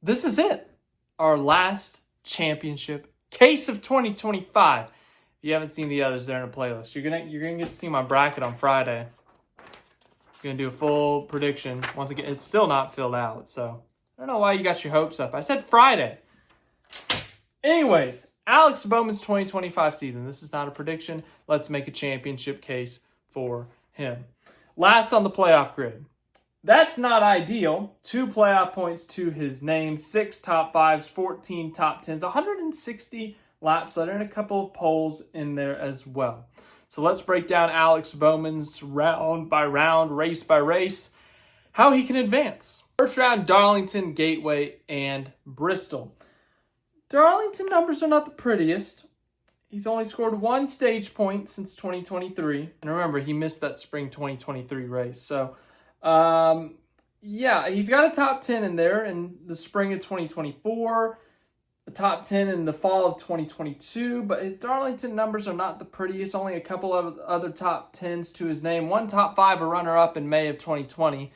this is it. Our last championship case of 2025. If you haven't seen the others, they're in a playlist. You're gonna get to see my bracket on Friday. Gonna do a full prediction. Once again, it's still not filled out, so I don't know why you got your hopes up. I said Friday. Anyways, Alex Bowman's 2025 season. This is not a prediction. Let's make a championship case for him. Last on the playoff grid. That's not ideal. 2 playoff points to his name, 6 top 5s, 14 top 10s, 160 laps letter, and a couple of poles in there as well. So let's break down Alex Bowman's round by round, race by race, how he can advance. First round, Darlington, Gateway, and Bristol. Darlington numbers are not the prettiest. He's only scored 1 stage point since 2023. And remember, he missed that spring 2023 race. So, yeah, he's got a top 10 in there in the spring of 2024, a top 10 in the fall of 2022. But his Darlington numbers are not the prettiest. Only a couple of other top 10s to his name. 1 top 5, a runner-up in May of 2020.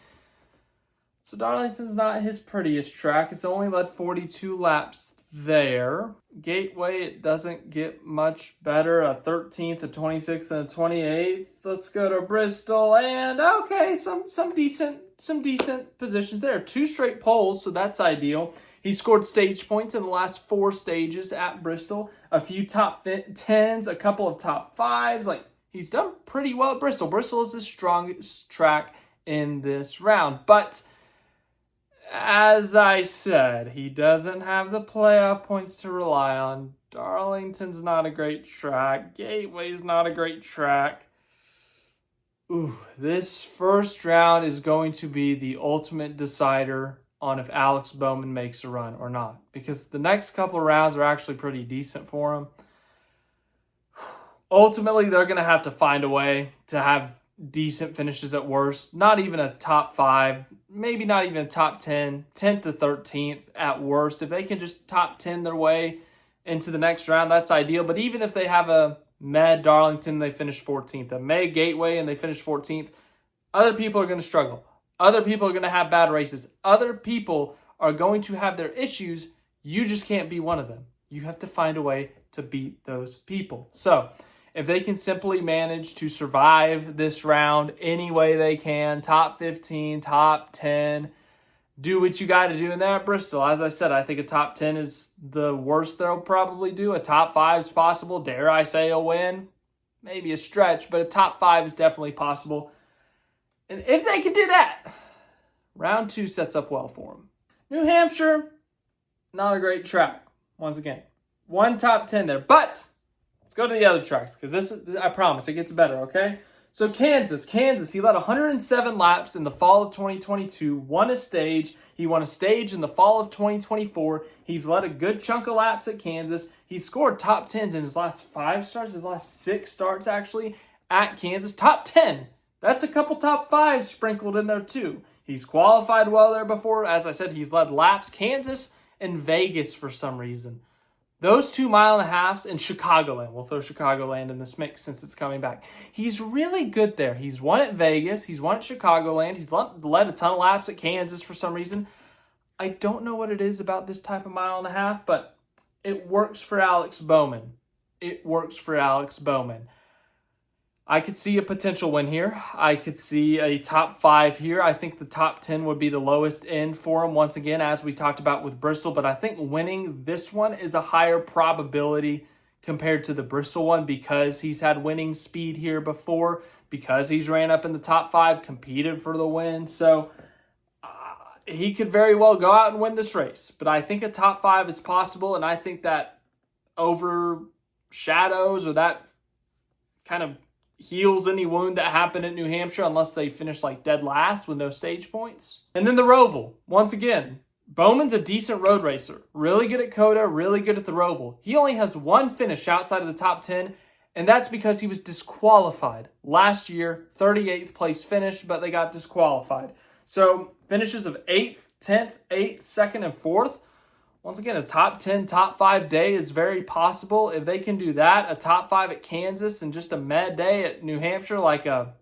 So Darlington's not his prettiest track. It's only led 42 laps there. Gateway, it doesn't get much better. A 13th, a 26th, and a 28th. Let's go to Bristol, and okay, some decent positions there. 2 straight poles, so that's ideal. He scored stage points in the last 4 stages at Bristol. A few top 10s, a couple of top 5s. Like, he's done pretty well at Bristol. Bristol is the strongest track in this round, but as I said, he doesn't have the playoff points to rely on. Darlington's not a great track. Gateway's not a great track. Ooh, this first round is going to be the ultimate decider on if Alex Bowman makes a run or not, because the next couple of rounds are actually pretty decent for him. Ultimately, they're going to have to find a way to have decent finishes at worst. Not even a top 5, maybe not even a top 10, 10th to 13th at worst. If they can just top 10 their way into the next round, that's ideal. But even if they have a Med Darlington, they finish 14th, a May Gateway, and they finish 14th, other people are going to struggle. Other people are going to have bad races. Other people are going to have their issues. You just can't be one of them. You have to find a way to beat those people. So if they can simply manage to survive this round any way they can, top 15, top 10, do what you got to do in there at Bristol. As I said, I think a top 10 is the worst they'll probably do. A top 5 is possible. Dare I say a win? Maybe a stretch, but a top 5 is definitely possible. And if they can do that, round 2 sets up well for them. New Hampshire, not a great track. Once again, 1 top 10 there, but let's go to the other tracks, because this is, I promise, it gets better, okay? So Kansas, he led 107 laps in the fall of 2022, won a stage. He won a stage in the fall of 2024. He's led a good chunk of laps at Kansas. He scored top 10s in his last 5 starts, his last 6 starts actually, at Kansas. Top 10. That's a couple top 5s sprinkled in there too. He's qualified well there before. As I said, he's led laps. Kansas and Vegas for some reason. Those 2 mile-and-a-halves in Chicagoland. We'll throw Chicagoland in this mix since it's coming back. He's really good there. He's won at Vegas. He's won at Chicagoland. He's led a ton of laps at Kansas for some reason. I don't know what it is about this type of mile-and-a-half, but it works for Alex Bowman. It works for Alex Bowman. I could see a potential win here. I could see a top 5 here. I think the top 10 would be the lowest end for him, once again, as we talked about with Bristol. But I think winning this one is a higher probability compared to the Bristol one, because he's had winning speed here before, because he's ran up in the top 5, competed for the win. So he could very well go out and win this race. But I think a top 5 is possible, and I think that overshadows, or that kind of heals any wound that happened at New Hampshire, unless they finish like dead last with no stage points. And then the Roval. Once again, Bowman's a decent road racer. Really good at COTA, really good at the Roval. He only has 1 finish outside of the top 10, and that's because he was disqualified. Last year, 38th place finish, but they got disqualified. So finishes of 8th, 10th, 8th, 2nd, and 4th. Once again, a top 10, top 5 day is very possible. If they can do that, a top 5 at Kansas and just a med day at New Hampshire, like a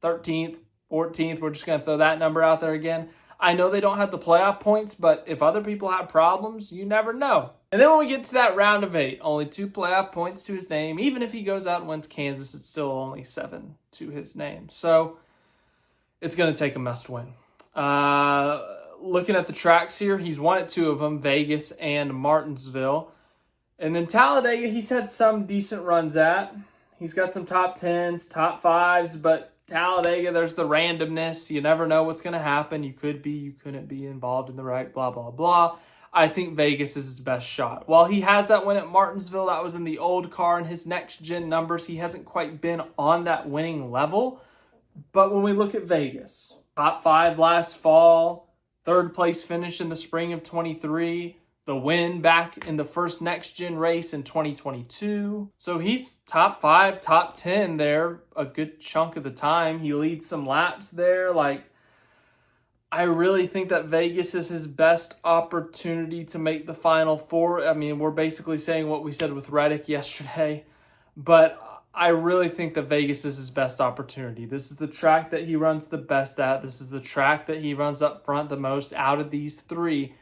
13th, 14th, we're just going to throw that number out there again. I know they don't have the playoff points, but if other people have problems, you never know. And then when we get to that round of 8, only 2 playoff points to his name. Even if he goes out and wins Kansas, it's still only 7 to his name. So it's going to take a must-win. Looking at the tracks here, he's won at 2 of them, Vegas and Martinsville. And then Talladega, he's had some decent runs at. He's got some top 10s, top 5s, but Talladega, there's the randomness. You never know what's going to happen. You could be, you couldn't be involved in the right, blah, blah, blah. I think Vegas is his best shot. While he has that win at Martinsville, that was in the old car, and his next-gen numbers, he hasn't quite been on that winning level. But when we look at Vegas, top 5 last fall, 3rd place finish in the spring of 23, the win back in the first next-gen race in 2022. So he's top 5, top 10 there a good chunk of the time. He leads some laps there. I really think that Vegas is his best opportunity to make the Final Four. I mean, we're basically saying what we said with Reddick yesterday, but I really think that Vegas is his best opportunity. This is the track that he runs the best at. This is the track that he runs up front the most out of these 3.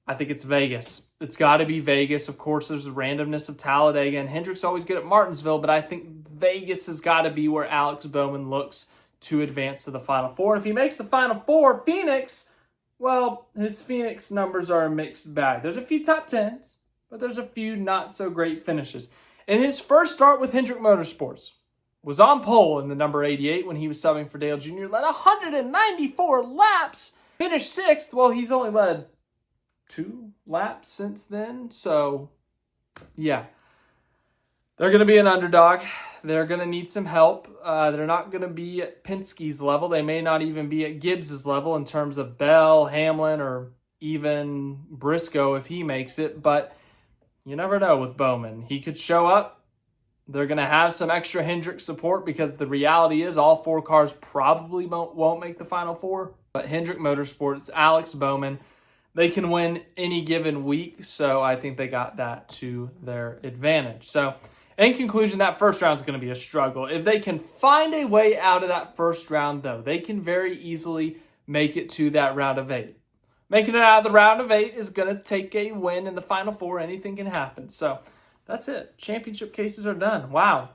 I think it's Vegas. It's got to be Vegas. Of course, there's the randomness of Talladega, and Hendrick's always good at Martinsville, but I think Vegas has got to be where Alex Bowman looks to advance to the Final Four. And if he makes the Final Four, Phoenix, well, his Phoenix numbers are a mixed bag. There's a few top 10s, but there's a few not so great finishes. In his first start with Hendrick Motorsports, was on pole in the number 88 when he was subbing for Dale Jr., led 194 laps, finished 6th. Well, he's only led 2 laps since then. So, yeah. They're going to be an underdog. They're going to need some help. They're not going to be at Penske's level. They may not even be at Gibbs's level in terms of Bell, Hamlin, or even Briscoe if he makes it. But you never know with Bowman. He could show up. They're going to have some extra Hendrick support because the reality is all 4 cars probably won't make the Final Four. But Hendrick Motorsports, Alex Bowman, they can win any given week. So I think they got that to their advantage. So in conclusion, that first round is going to be a struggle. If they can find a way out of that first round, though, they can very easily make it to that round of 8. Making it out of the round of 8 is going to take a win in the Final Four. Anything can happen. So that's it. Championship cases are done. Wow.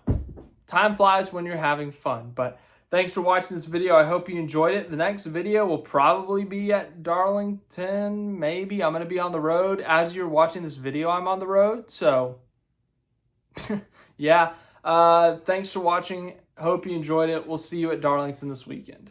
Time flies when you're having fun. But thanks for watching this video. I hope you enjoyed it. The next video will probably be at Darlington, maybe. I'm going to be on the road. As you're watching this video, I'm on the road. So yeah, thanks for watching. Hope you enjoyed it. We'll see you at Darlington this weekend.